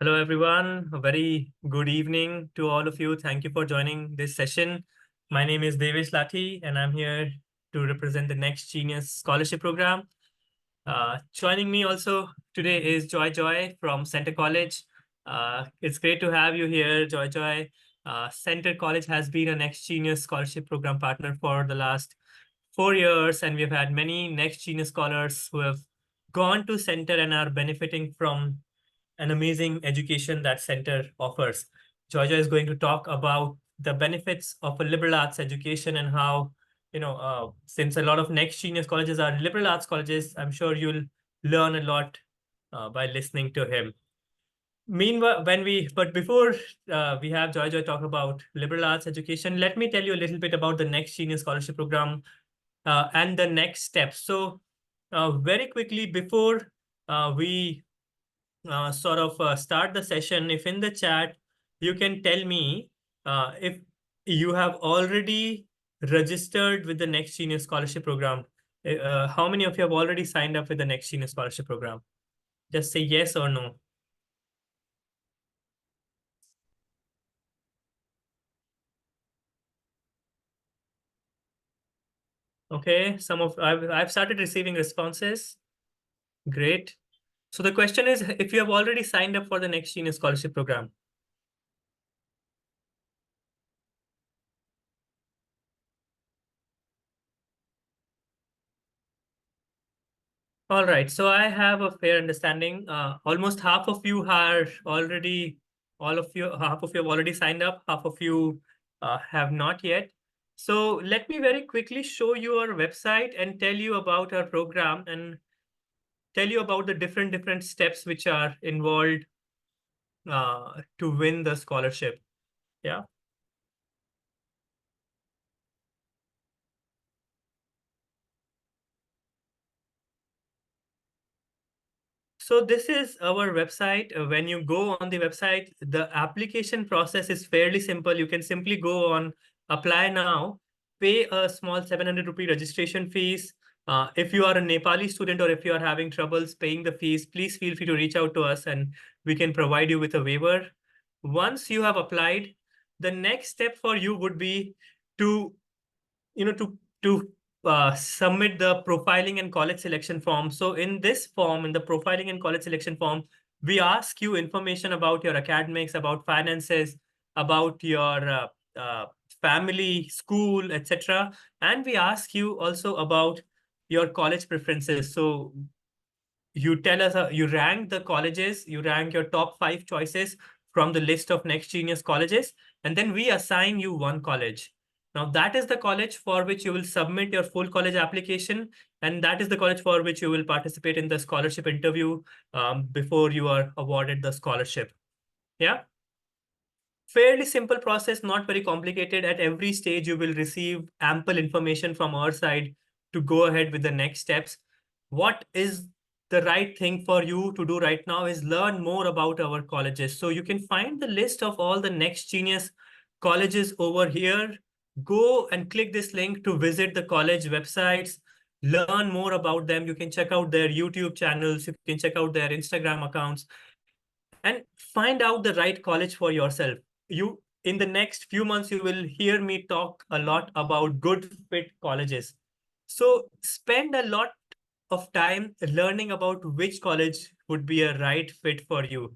Hello, everyone. A very good evening to all of you. Thank you for joining this session. My name is Devesh Lathi, and I'm here to represent the Next Genius Scholarship Program. Joining me also today is Joy from Center College. It's great to have you here, Joy. Center College has been a Next Genius Scholarship Program partner for the last 4 years, and we've had many Next Genius scholars who have gone to Center and are benefiting from an amazing education that center offers. Georgia is going to talk about the benefits of a liberal arts education and how, since a lot of next genius colleges are liberal arts colleges, I'm sure you'll learn a lot by listening to him. Meanwhile, but before we have Joy talk about liberal arts education, let me tell you a little bit about the Next Genius Scholarship Program and the next steps. So, very quickly before we start the session, if in the chat you can tell me if you have already registered with the Next Genius Scholarship Program. How many of you have already signed up with the Next Genius Scholarship Program? Just say yes or no. Okay, I've started receiving responses. Great. So the question is if you have already signed up for the Next Genius Scholarship Program. All right, so I have a fair understanding. Almost half of you are already, half of you have already signed up, half of you have not yet. So let me very quickly show you our website and tell you about our program and tell you about the different steps which are involved to win the scholarship. Yeah. So this is our website. When you go on the website, the application process is fairly simple. You can simply go on apply now, pay a small 700 rupee registration fees. If you are a Nepali student or if you are having troubles paying the fees, please feel free to reach out to us and we can provide you with a waiver. Once you have applied, the next step for you would be to submit the profiling and college selection form. So in this form, in the profiling and college selection form, we ask you information about your academics, about finances, about your family, school, etc. And we ask you also about your college preferences. So you tell us, you rank the colleges, you rank your top 5 choices from the list of Next Genius colleges, and then we assign you one college. Now, that is the college for which you will submit your full college application, and that is the college for which you will participate in the scholarship interview before you are awarded the scholarship. Yeah. Fairly simple process, not very complicated. At every stage, you will receive ample information from our side to go ahead with the next steps. What is the right thing for you to do right now is learn more about our colleges. So you can find the list of all the Next Genius colleges over here. Go and click this link to visit the college websites, learn more about them. You can check out their YouTube channels, you can check out their Instagram accounts, and find out the right college for yourself. You in the next few months you will hear me talk a lot about good fit colleges. So spend a lot of time learning about which college would be a right fit for you,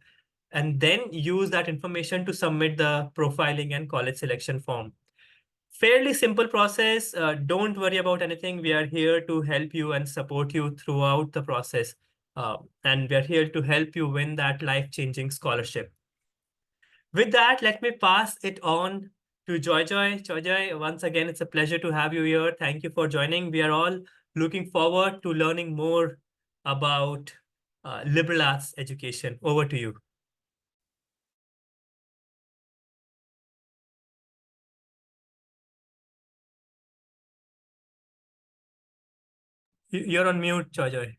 and then use that information to submit the profiling and college selection form. Fairly simple process. Don't worry about anything. We are here to help you and support you throughout the process. And we are here to help you win that life-changing scholarship. With that, let me pass it on to Joy. Joy, once again, it's a pleasure to have you here. Thank you for joining. We are all looking forward to learning more about liberal arts education. Over to you. You're on mute, Joy.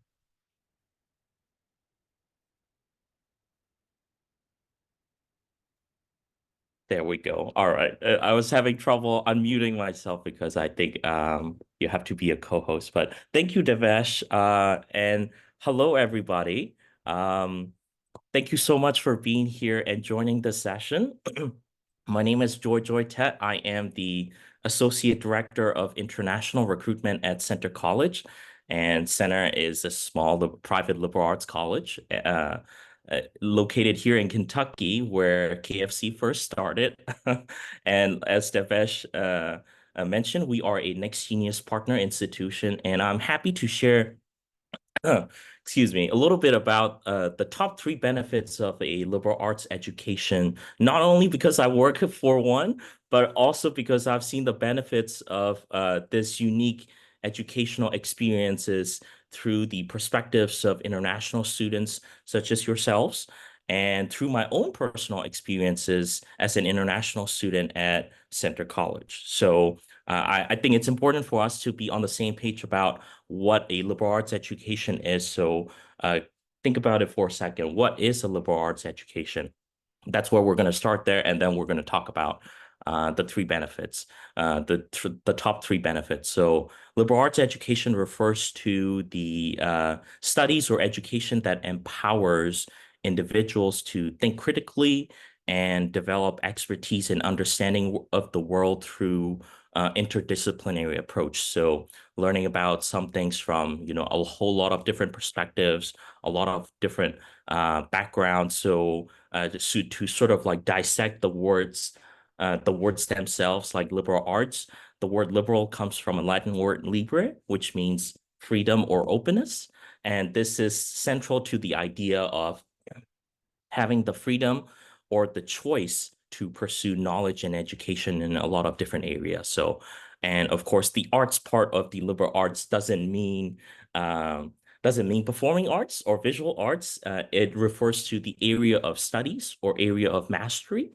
There we go. All right. I was having trouble unmuting myself because I think you have to be a co-host. But thank you, Devesh. And hello, everybody. Thank you so much for being here and joining the session. My name is Joy Tet. I am the Associate Director of International Recruitment at Center College. And Center is a small private liberal arts college located here in Kentucky, where KFC first started. And as Devesh mentioned, we are a Next Genius partner institution, and I'm happy to share excuse me, a little bit about the top three benefits of a liberal arts education, not only because I work for one, but also because I've seen the benefits of this unique educational experiences through the perspectives of international students such as yourselves, and through my own personal experiences as an international student at Center College. So I think it's important for us to be on the same page about what a liberal arts education is. So think about it for a second. What is a liberal arts education? That's where we're going to start there, and then we're going to talk about the three benefits, the top three benefits. So liberal arts education refers to the studies or education that empowers individuals to think critically and develop expertise and understanding of the world through interdisciplinary approach. So learning about some things from, a whole lot of different perspectives, a lot of different backgrounds. So to sort of like dissect the words themselves, like liberal arts. The word liberal comes from a Latin word libre, which means freedom or openness. And this is central to the idea of having the freedom or the choice to pursue knowledge and education in a lot of different areas. So, and of course, the arts part of the liberal arts doesn't mean performing arts or visual arts. It refers to the area of studies or area of mastery.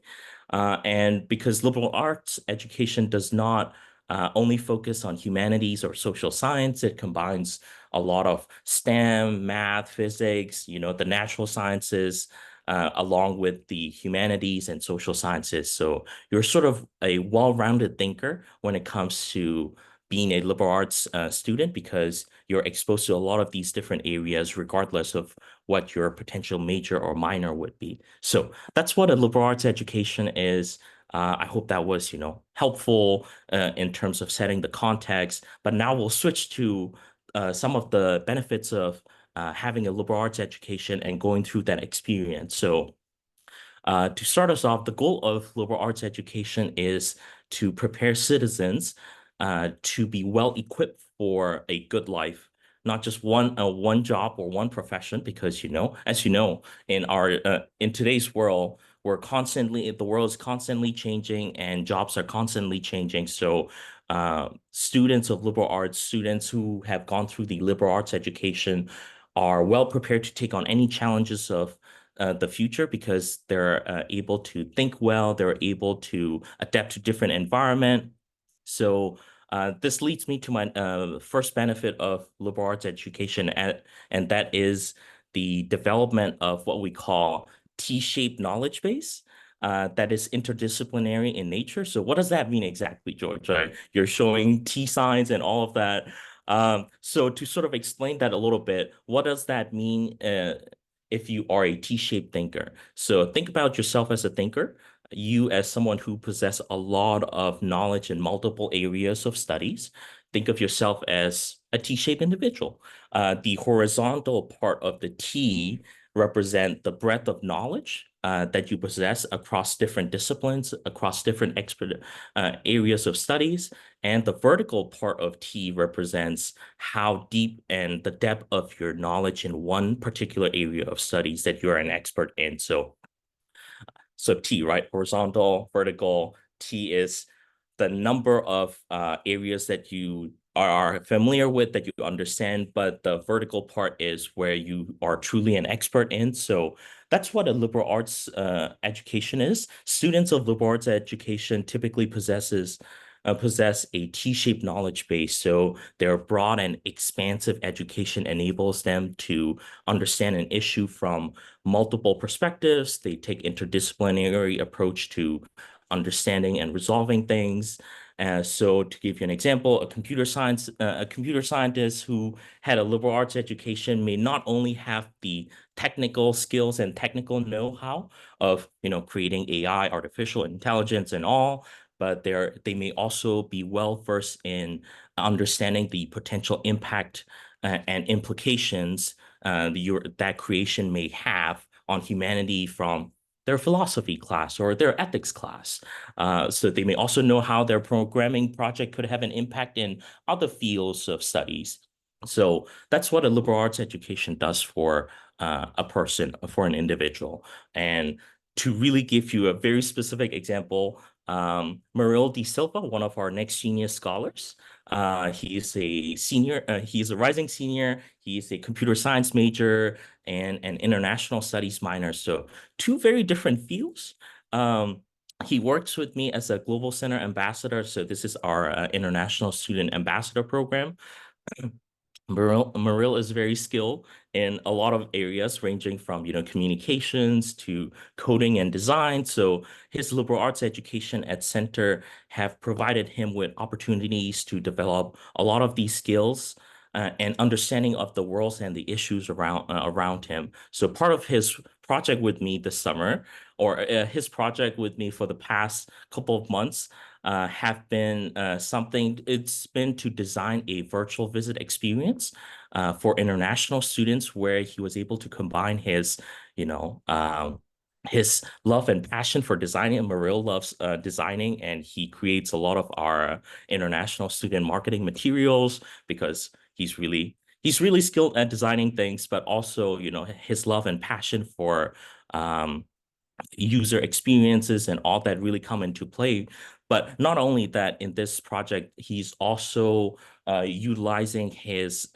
And because liberal arts education does not only focus on humanities or social science, it combines a lot of STEM, math, physics, the natural sciences, along with the humanities and social sciences. So you're sort of a well-rounded thinker when it comes to being a liberal arts student, because you're exposed to a lot of these different areas, regardless of what your potential major or minor would be. So that's what a liberal arts education is. I hope that was, helpful in terms of setting the context. But now we'll switch to some of the benefits of having a liberal arts education and going through that experience. So to start us off, the goal of liberal arts education is to prepare citizens to be well equipped for a good life, not just one job or one profession, because as you know, in today's world, the world is constantly changing and jobs are constantly changing. So students of liberal arts, students who have gone through the liberal arts education are well prepared to take on any challenges of the future, because they're able to think well, they're able to adapt to different environment. So this leads me to my first benefit of liberal arts education, and that is the development of what we call T-shaped knowledge base. That is interdisciplinary in nature. So what does that mean exactly, George? Right? You're showing T signs and all of that. So to sort of explain that a little bit, what does that mean if you are a T-shaped thinker? So think about yourself as a thinker, you as someone who possess a lot of knowledge in multiple areas of studies. Think of yourself as a T-shaped individual. The horizontal part of the T represent the breadth of knowledge that you possess across different disciplines, across different expert areas of studies. And the vertical part of T represents how deep and the depth of your knowledge in one particular area of studies that you're an expert in. So T, right? Horizontal, vertical. T is the number of areas that you are familiar with, that you understand, but the vertical part is where you are truly an expert in. So that's what a liberal arts education is. Students of liberal arts education typically possess a T-shaped knowledge base. So their broad and expansive education enables them to understand an issue from multiple perspectives. They take interdisciplinary approach to understanding and resolving things. So to give you an example, a computer scientist who had a liberal arts education may not only have the technical skills and technical know-how of, creating AI, artificial intelligence and all, but they may also be well versed in understanding the potential impact and implications that creation may have on humanity from their philosophy class or their ethics class. So they may also know how their programming project could have an impact in other fields of studies. So that's what a liberal arts education does for a person, for an individual. And to really give you a very specific example, Muril De Silva, one of our next genius scholars, he's a senior, he's a rising senior, he's a computer science major and an international studies minor. So two very different fields. He works with me as a Global Center ambassador. So this is our international student ambassador program. Maril is very skilled in a lot of areas, ranging from, communications to coding and design. So his liberal arts education at Center have provided him with opportunities to develop a lot of these skills and understanding of the worlds and the issues around him. So part of his project with me this summer, or his project with me for the past couple of months, have been it's been to design a virtual visit experience for international students where he was able to combine you know, um, his love and passion for designing. And Maril loves designing, and he creates a lot of our international student marketing materials because he's really skilled at designing things, but also, his love and passion for um, user experiences and all that really come into play. But not only that, in this project, he's also utilizing his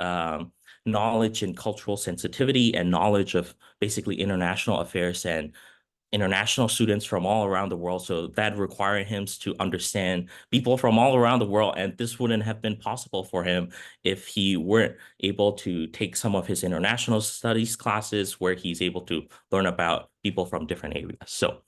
knowledge in cultural sensitivity and knowledge of basically international affairs and international students from all around the world. So that required him to understand people from all around the world. And this wouldn't have been possible for him if he weren't able to take some of his international studies classes where he's able to learn about people from different areas. So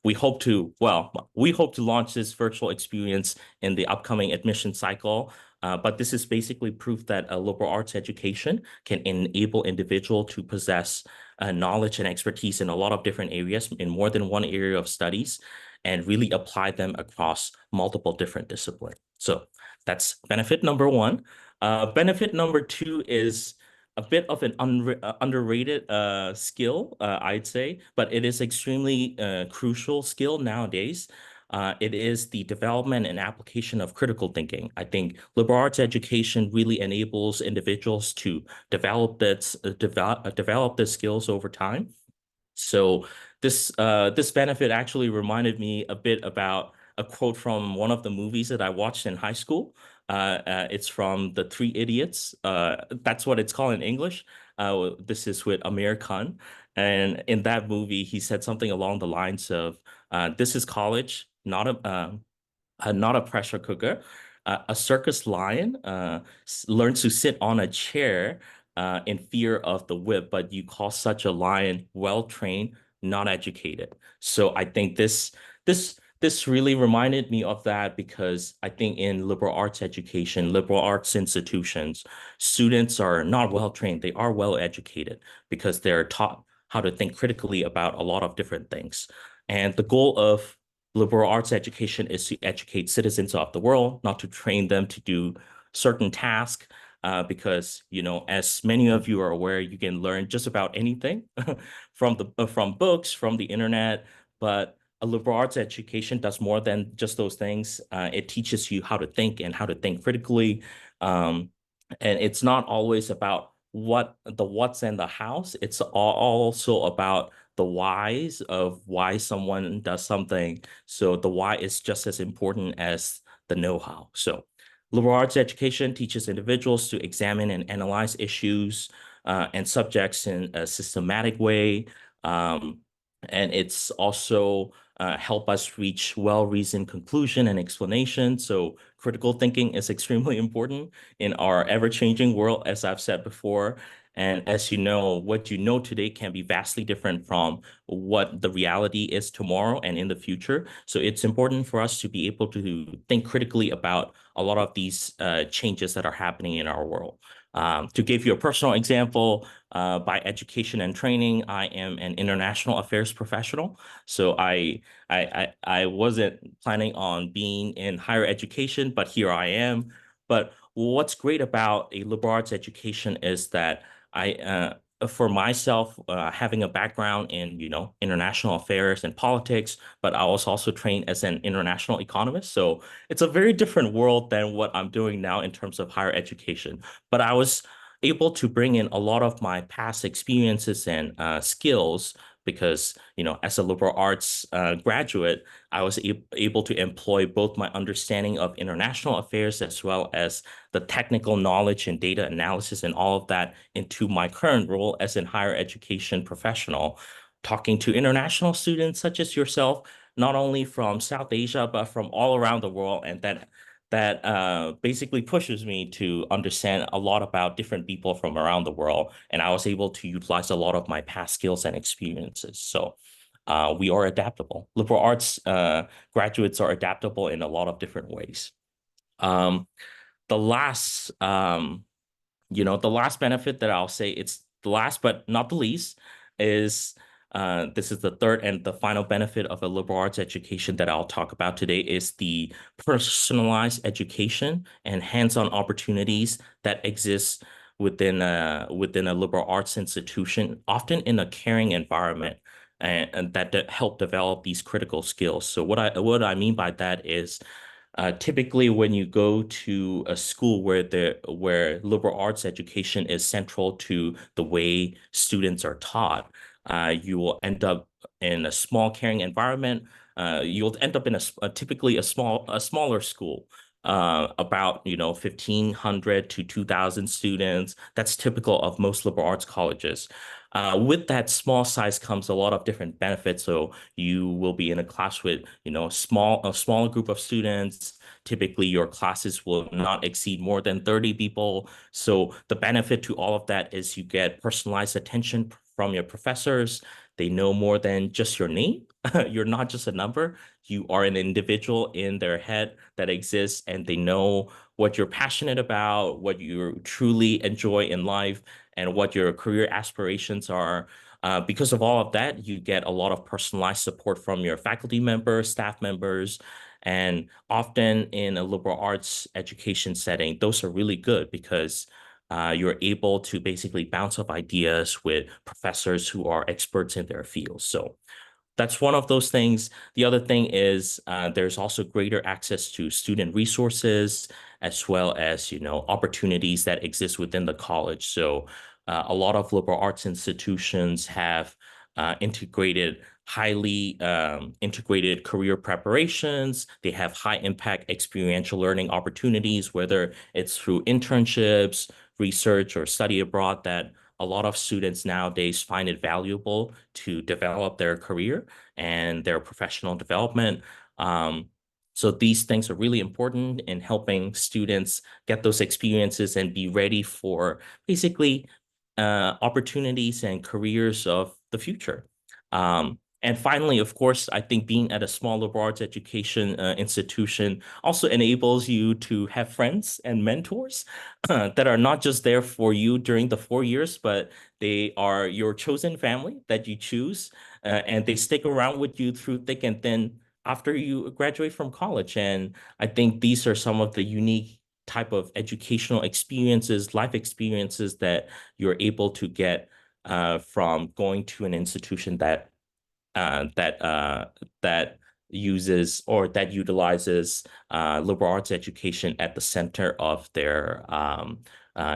we hope to launch this virtual experience in the upcoming admission cycle. But this is basically proof that a liberal arts education can enable individual to possess knowledge and expertise in a lot of different areas, in more than one area of studies, and really apply them across multiple different disciplines. So that's benefit number one. Benefit number two is a bit of an underrated skill, I'd say, but it is extremely crucial skill nowadays. It is the development and application of critical thinking. I think liberal arts education really enables individuals to develop the skills over time. So this benefit actually reminded me a bit about a quote from one of the movies that I watched in high school. It's from The Three Idiots. That's what it's called in English. This is with Amir Khan. And in that movie, he said something along the lines of, "This is college, not a pressure cooker. A circus lion learns to sit on a chair in fear of the whip, but you call such a lion well trained, not educated." So I think this really reminded me of that because I think in liberal arts education, liberal arts institutions, students are not well trained. They are well educated because they're taught how to think critically about a lot of different things. And the goal of liberal arts education is to educate citizens of the world, not to train them to do certain tasks. Because, as many of you are aware, you can learn just about anything from books, from the internet. But a liberal arts education does more than just those things. It teaches you how to think and how to think critically. And it's not always about what's and the hows. It's also about the whys of why someone does something. So the why is just as important as the know-how. So liberal arts education teaches individuals to examine and analyze issues and subjects in a systematic way. And it's also help us reach well-reasoned conclusion and explanation. So critical thinking is extremely important in our ever-changing world, as I've said before. And as you know, what you know today can be vastly different from what the reality is tomorrow and in the future. So it's important for us to be able to think critically about a lot of these changes that are happening in our world. To give you a personal example, by education and training, I am an international affairs professional. So I wasn't planning on being in higher education, but here I am. But what's great about a liberal arts education is that for myself, having a background in, international affairs and politics, but I was also trained as an international economist. So it's a very different world than what I'm doing now in terms of higher education. But I was able to bring in a lot of my past experiences and skills because, as a liberal arts graduate, I was able to employ both my understanding of international affairs as well as the technical knowledge and data analysis and all of that into my current role as a higher education professional, talking to international students such as yourself, not only from South Asia, but from all around the world. And that basically pushes me to understand a lot about different people from around the world. And I was able to utilize a lot of my past skills and experiences. So we are adaptable. Liberal arts graduates are adaptable in a lot of different ways. Um, the last the last benefit that I'll say, it's the last but not the least, is this is the third and the final benefit of a liberal arts education that I'll talk about today, is the personalized education and hands-on opportunities that exist within a liberal arts institution, often in a caring environment, and that help develop these critical skills. So what I mean by that is, typically, when you go to a school where liberal arts education is central to the way students are taught, you will end up in a small, caring environment. You'll end up in typically a smaller school, about 1,500 to 2,000 students. That's typical of most liberal arts colleges. With that small size comes a lot of different benefits. So you will be in a class with, a small group of students. Typically, your classes will not exceed more than 30 people. So the benefit to all of that is you get personalized attention from your professors. They know more than just your name. You're not just a number. You are an individual in their head that exists, and they know what you're passionate about, what you truly enjoy in life, and what your career aspirations are. Because of all of that, you get a lot of personalized support from your faculty members, staff members, and often in a liberal arts education setting, those are really good because you're able to basically bounce off ideas with professors who are experts in their field. So that's one of those things. The other thing is, there's also greater access to student resources as well as, opportunities that exist within the college. So a lot of liberal arts institutions have highly integrated career preparations. They have high impact experiential learning opportunities, whether it's through internships, research, or study abroad, that a lot of students nowadays find it valuable to develop their career and their professional development. So these things are really important in helping students get those experiences and be ready for basically opportunities and careers of the future. And finally, of course, I think being at a small liberal arts education institution also enables you to have friends and mentors that are not just there for you during the 4 years, but they are your chosen family that you choose, and they stick around with you through thick and thin after you graduate from college. And I think these are some of the unique type of educational experiences, life experiences that you're able to get from going to an institution uh, that uh, that uses or that utilizes liberal arts education at the center of their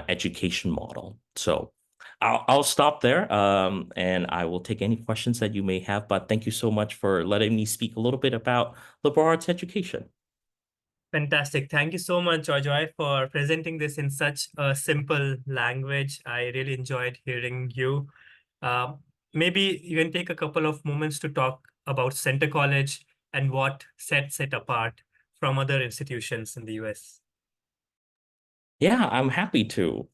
education model. So I'll stop there, and I will take any questions that you may have. But thank you so much for letting me speak a little bit about liberal arts education. Fantastic. Thank you so much, Joy, for presenting this in such a simple language. I really enjoyed hearing you. Uh, Maybe you can take a couple of moments to talk about Center College and what sets it apart from other institutions in the US. Yeah, I'm happy to.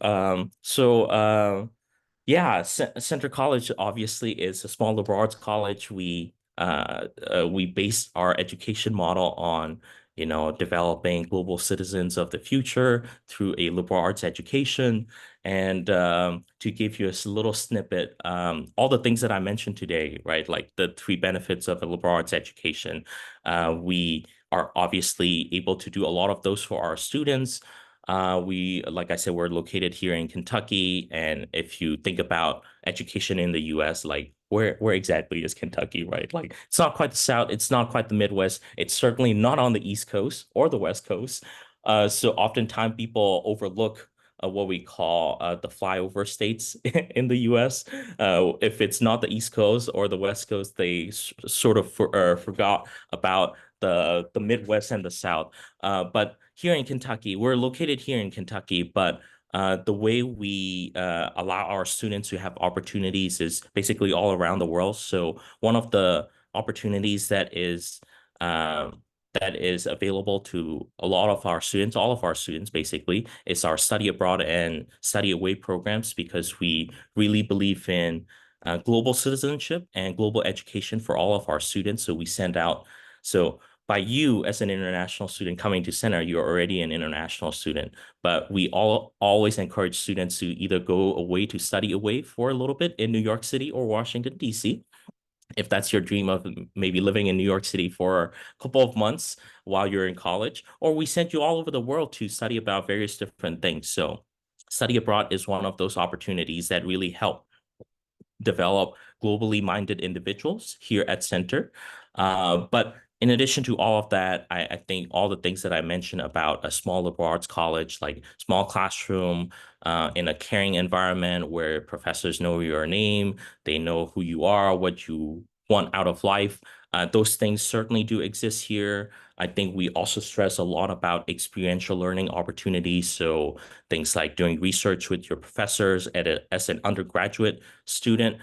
Yeah, Center College obviously is a small liberal arts college. We based our education model on, developing global citizens of the future through a liberal arts education. And to give you a little snippet, all the things that I mentioned today, right, like the three benefits of a liberal arts education, we are obviously able to do a lot of those for our students. Like I said, we're located here in Kentucky, and if you think about education in the U.S., like where exactly is Kentucky, right? Like it's not quite the South, it's not quite the Midwest, it's certainly not on the East Coast or the West Coast. So oftentimes people overlook what we call the flyover states in the U.S. If it's not the East Coast or the West Coast, they sort of forgot about the Midwest and the South. But here in Kentucky, we're located here in Kentucky, but the way we allow our students to have opportunities is basically all around the world. So one of the opportunities that is available to a lot of our students, all of our students basically, is our study abroad and study away programs because we really believe in global citizenship and global education for all of our students. So we send out so by you as an international student coming to center, you're already an international student. But we all always encourage students to either go away to study away for a little bit in New York City or Washington, D.C. If that's your dream of maybe living in New York City for a couple of months while you're in college, or we send you all over the world to study about various different things. So study abroad is one of those opportunities that really help develop globally minded individuals here at Center. But in addition to all of that, I think all the things that I mentioned about a small liberal arts college, like small classroom, in a caring environment where professors know your name, they know who you are, what you want out of life. Those things certainly do exist here. I think we also stress a lot about experiential learning opportunities. So things like doing research with your professors as an undergraduate student.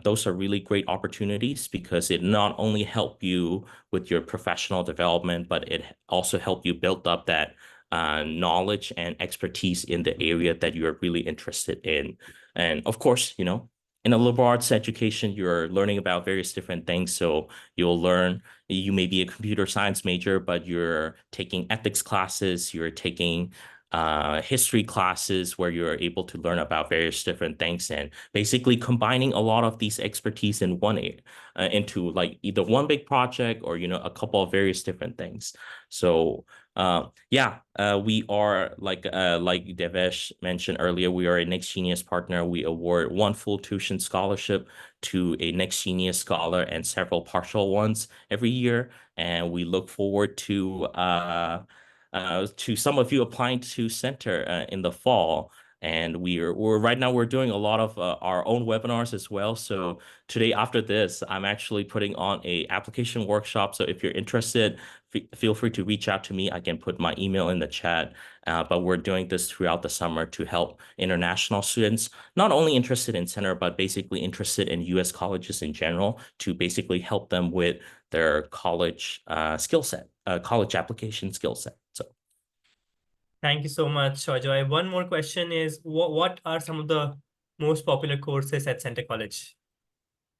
Those are really great opportunities because it not only help you with your professional development, but it also help you build up that knowledge and expertise in the area that you're really interested in. And of course, in a liberal arts education, you're learning about various different things. So you may be a computer science major, but you're taking ethics classes, you're taking history classes where you're able to learn about various different things and basically combining a lot of these expertise in into like either one big project or a couple of various different things. So yeah, we are like Devesh mentioned earlier, we are a Next Genius partner. We award one full tuition scholarship to a Next Genius scholar and several partial ones every year, and we look forward to some of you applying to Center in the fall. And we're right now we're doing a lot of our own webinars as well. So today after this, I'm actually putting on a application workshop. So if you're interested, feel free to reach out to me. I can put my email in the chat. But we're doing this throughout the summer to help international students, not only interested in Center, but basically interested in U.S. colleges in general, to basically help them with their college skill set, college application skill set. So Thank you so much, Joy. One more question is, what are some of the most popular courses at Center College?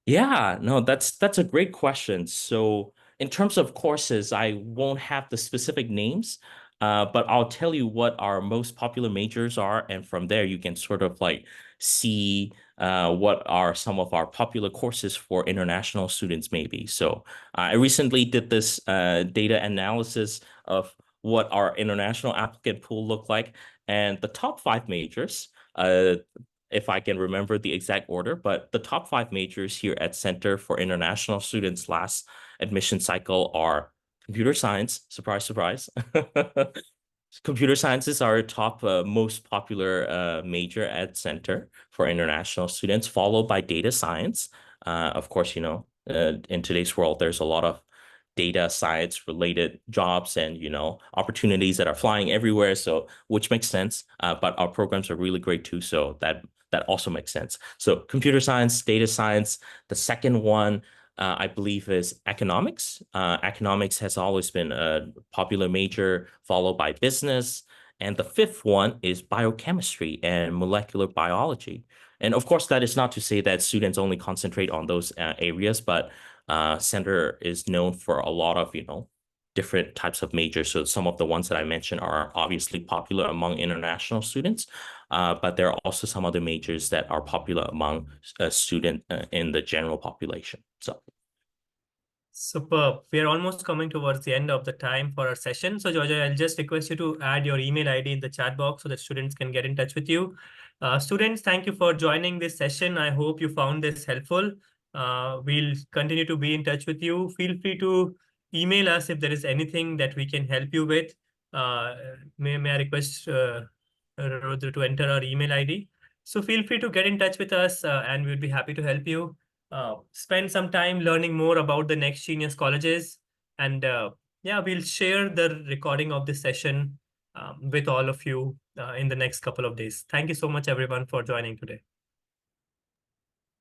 yeah, no, that's a great question. So in terms of courses, I won't have the specific names, but I'll tell you what our most popular majors are, and from there you can sort of like see what are some of our popular courses for international students, maybe. So I recently did this data analysis of what our international applicant pool looked like, and the top five majors. If I can remember the exact order, but the top five majors here at Center for International Students last admission cycle are computer science, surprise, surprise. Computer science is our top most popular major at Center for International Students, followed by data science. Of course, in today's world, there's a lot of data science related jobs and opportunities that are flying everywhere, so which makes sense, but our programs are really great too, so that also makes sense. So computer science, data science. The second one, I believe, is economics. Economics has always been a popular major, followed by business. And the fifth one is biochemistry and molecular biology. And of course, that is not to say that students only concentrate on those areas, but center is known for a lot of, different types of majors. So some of the ones that I mentioned are obviously popular among international students, but there are also some other majors that are popular among student in the general population. So. Superb. We are almost coming towards the end of the time for our session. So, Georgia, I'll just request you to add your email ID in the chat box so that students can get in touch with you. Students, thank you for joining this session. I hope you found this helpful. We'll continue to be in touch with you. Feel free to email us if there is anything that we can help you with. May I request Rudra to enter our email ID? So feel free to get in touch with us and we'll be happy to help you. Spend some time learning more about the next genius colleges. And yeah, we'll share the recording of this session with all of you in the next couple of days. Thank you so much, everyone, for joining today.